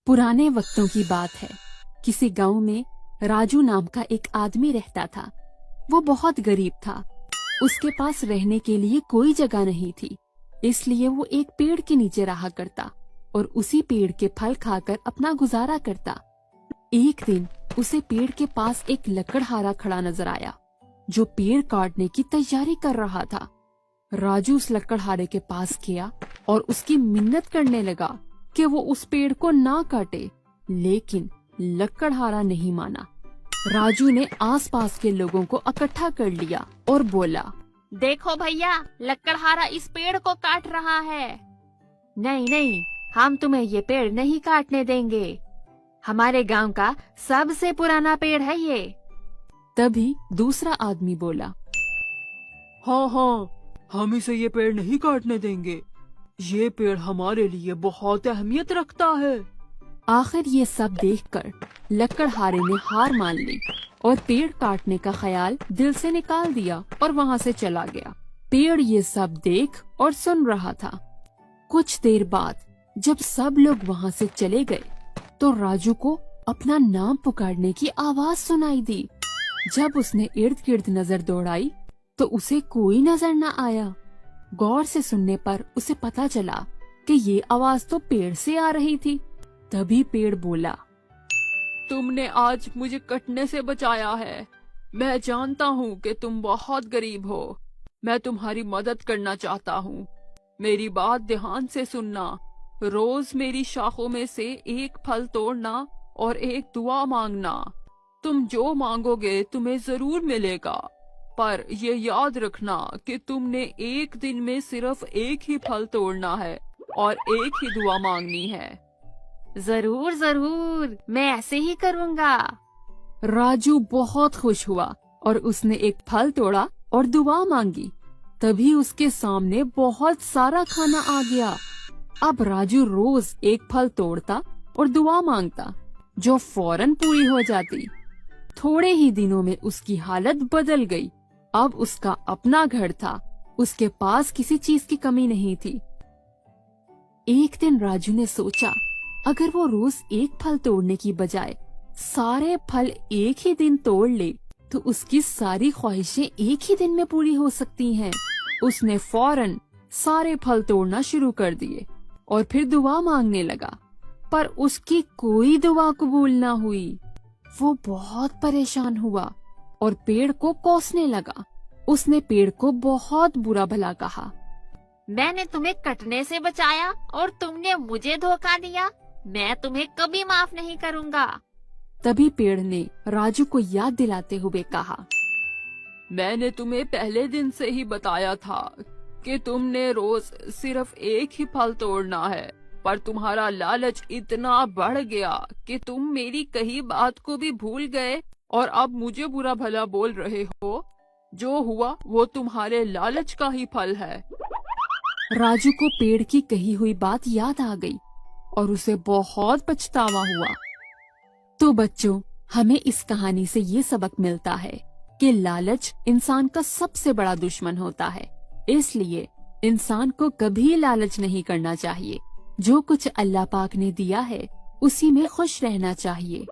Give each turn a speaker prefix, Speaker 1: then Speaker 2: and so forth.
Speaker 1: पुराने वक्तों की बात है। किसी गांव में राजू नाम का एक आदमी रहता था। वो बहुत गरीब था। उसके पास रहने के लिए कोई जगह नहीं थी, इसलिए वो एक पेड़ के नीचे रहा करता और उसी पेड़ के फल खाकर अपना गुजारा करता। एक दिन उसे पेड़ के पास एक लकड़हारा खड़ा नजर आया, जो पेड़ काटने की तैयारी कर रहा था। राजू उस लकड़हारे के पास गया और उसकी मिन्नत करने लगा कि वो उस पेड़ को ना काटे, लेकिन लकड़हारा नहीं माना। राजू ने आसपास के लोगों को इकट्ठा कर लिया और बोला,
Speaker 2: देखो भैया, लकड़हारा इस पेड़ को काट रहा है। नहीं नहीं, हम तुम्हें ये पेड़ नहीं काटने देंगे। हमारे गांव का सबसे पुराना पेड़ है ये।
Speaker 1: तभी दूसरा आदमी बोला,
Speaker 3: हाँ हाँ, हम इसे ये पेड़ नहीं काटने देंगे। ये पेड़ हमारे लिए बहुत अहमियत रखता है।
Speaker 1: आखिर ये सब देखकर लकड़हारे ने हार मान ली और पेड़ काटने का ख्याल दिल से निकाल दिया और वहाँ से चला गया। पेड़ ये सब देख और सुन रहा था। कुछ देर बाद जब सब लोग वहाँ से चले गए तो राजू को अपना नाम पुकारने की आवाज सुनाई दी। जब उसने इर्द गिर्द नजर दौड़ाई तो उसे कोई नजर न आया। गौर से सुनने पर उसे पता चला कि ये आवाज तो पेड़ से आ रही थी। तभी पेड़ बोला,
Speaker 3: तुमने आज मुझे कटने से बचाया है। मैं जानता हूँ कि तुम बहुत गरीब हो। मैं तुम्हारी मदद करना चाहता हूँ। मेरी बात ध्यान से सुनना। रोज मेरी शाखों में से एक फल तोड़ना और एक दुआ मांगना। तुम जो मांगोगे तुम्हें जरूर मिलेगा, पर ये याद रखना कि तुमने एक दिन में सिर्फ एक ही फल तोड़ना है और एक ही दुआ मांगनी है।
Speaker 2: जरूर जरूर, मैं ऐसे ही करूँगा।
Speaker 1: राजू बहुत खुश हुआ और उसने एक फल तोड़ा और दुआ मांगी। तभी उसके सामने बहुत सारा खाना आ गया। अब राजू रोज एक फल तोड़ता और दुआ मांगता, जो फौरन पूरी हो जाती। थोड़े ही दिनों में उसकी हालत बदल गई। अब उसका अपना घर था। उसके पास किसी चीज की कमी नहीं थी। एक दिन राजू ने सोचा, अगर वो रोज एक फल तोड़ने की बजाय सारे फल एक ही दिन तोड़ ले तो उसकी सारी ख्वाहिशें एक ही दिन में पूरी हो सकती हैं। उसने फौरन सारे फल तोड़ना शुरू कर दिए और फिर दुआ मांगने लगा, पर उसकी कोई दुआ कबूल ना हुई। वो बहुत परेशान हुआ और पेड़ को कोसने लगा। उसने पेड़ को बहुत बुरा भला कहा,
Speaker 2: मैंने तुम्हें कटने से बचाया और तुमने मुझे धोखा दिया। मैं तुम्हें कभी माफ नहीं करूँगा।
Speaker 1: तभी पेड़ ने राजू को याद दिलाते हुए कहा,
Speaker 3: मैंने तुम्हें पहले दिन से ही बताया था कि तुमने रोज सिर्फ एक ही फल तोड़ना है, पर तुम्हारा लालच इतना बढ़ गया कि तुम मेरी कही बात को भी भूल गए और अब मुझे बुरा भला बोल रहे हो। जो हुआ वो तुम्हारे लालच का ही फल है।
Speaker 1: राजू को पेड़ की कही हुई बात याद आ गई और उसे बहुत पछतावा हुआ। तो बच्चों, हमें इस कहानी से ये सबक मिलता है कि लालच इंसान का सबसे बड़ा दुश्मन होता है। इसलिए इंसान को कभी लालच नहीं करना चाहिए। जो कुछ अल्लाह पाक ने दिया है उसी में खुश रहना चाहिए।